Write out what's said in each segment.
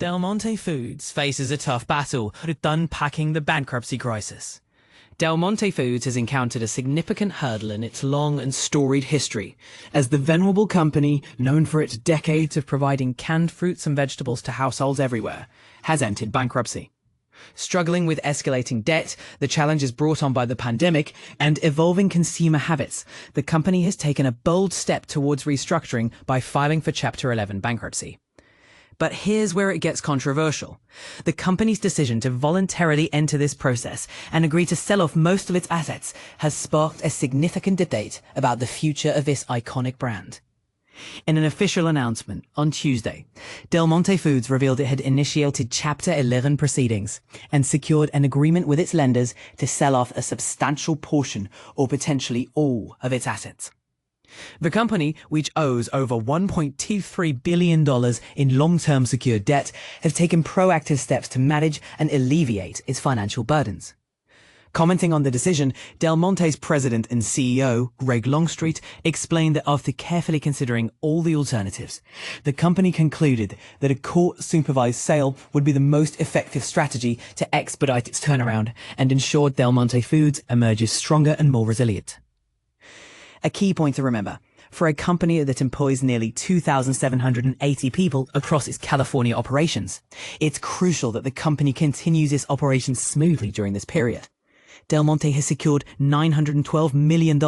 Del Monte Foods faces a tough battle with unpacking the bankruptcy crisis. Del Monte Foods has encountered a significant hurdle in its long and storied history, as the venerable company, known for its decades of providing canned fruits and vegetables to households everywhere, has entered bankruptcy. Struggling with escalating debt, the challenges brought on by the pandemic, and evolving consumer habits, the company has taken a bold step towards restructuring by filing for Chapter 11 bankruptcy. But here's where it gets controversial. The company's decision to voluntarily enter this process and agree to sell off most of its assets has sparked a significant debate about the future of this iconic brand. In an official announcement on Tuesday, Del Monte Foods revealed it had initiated Chapter 11 proceedings and secured an agreement with its lenders to sell off a substantial portion or potentially all of its assets. The company, which owes over $1.23 billion in long-term secured debt, has taken proactive steps to manage and alleviate its financial burdens. Commenting on the decision, Del Monte's president and CEO, Greg Longstreet, explained that after carefully considering all the alternatives, the company concluded that a court-supervised sale would be the most effective strategy to expedite its turnaround and ensure Del Monte Foods emerges stronger and more resilient. A key point to remember, for a company that employs nearly 2,780 people across its California operations, it's crucial that the company continues its operations smoothly during this period. Del Monte has secured $912 million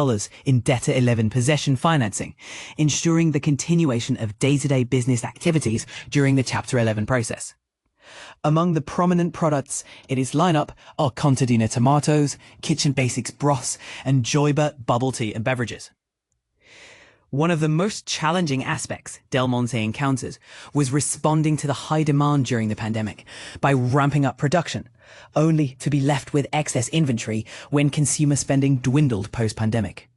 in Debtor 11 possession financing, ensuring the continuation of day-to-day business activities during the Chapter 11 process. Among the prominent products in its lineup are Contadina tomatoes, Kitchen Basics broths, and Joybird bubble tea and beverages. One of the most challenging aspects Del Monte encounters was responding to the high demand during the pandemic by ramping up production, only to be left with excess inventory when consumer spending dwindled post-pandemic.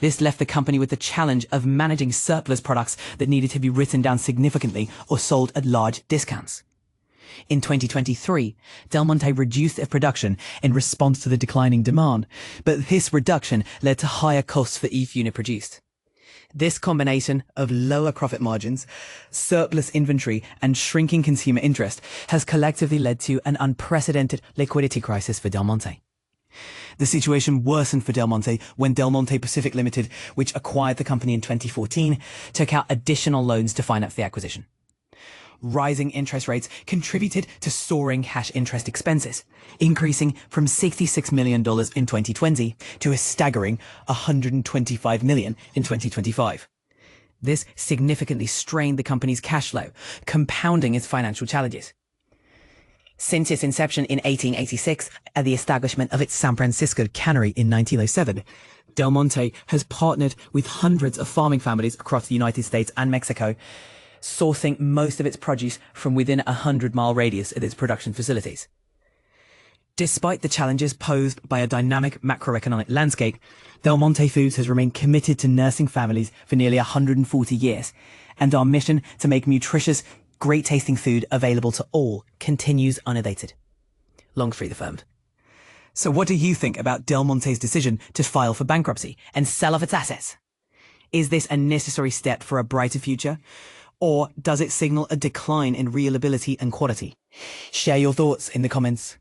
This left the company with the challenge of managing surplus products that needed to be written down significantly or sold at large discounts. In 2023, Del Monte reduced its production in response to the declining demand, but this reduction led to higher costs for each unit produced. This combination of lower profit margins, surplus inventory, and shrinking consumer interest has collectively led to an unprecedented liquidity crisis for Del Monte. The situation worsened for Del Monte when Del Monte Pacific Limited, which acquired the company in 2014, took out additional loans to finance the acquisition. Rising interest rates contributed to soaring cash interest expenses, increasing from $66 million in 2020 to a staggering $125 million in 2025. This significantly strained the company's cash flow, compounding its financial challenges. Since its inception in 1886 and the establishment of its San Francisco cannery in 1907, Del Monte has partnered with hundreds of farming families across the United States and Mexico, sourcing most of its produce from within a 100-mile radius of its production facilities. Despite the challenges posed by a dynamic macroeconomic landscape, Del Monte Foods has remained committed to nursing families for nearly 140 years, and our mission to make nutritious, great-tasting food available to all continues unabated. Longstreet affirmed. So what do you think about Del Monte's decision to file for bankruptcy and sell off its assets? Is this a necessary step for a brighter future? Or does it signal a decline in real ability and quality? Share your thoughts in the comments.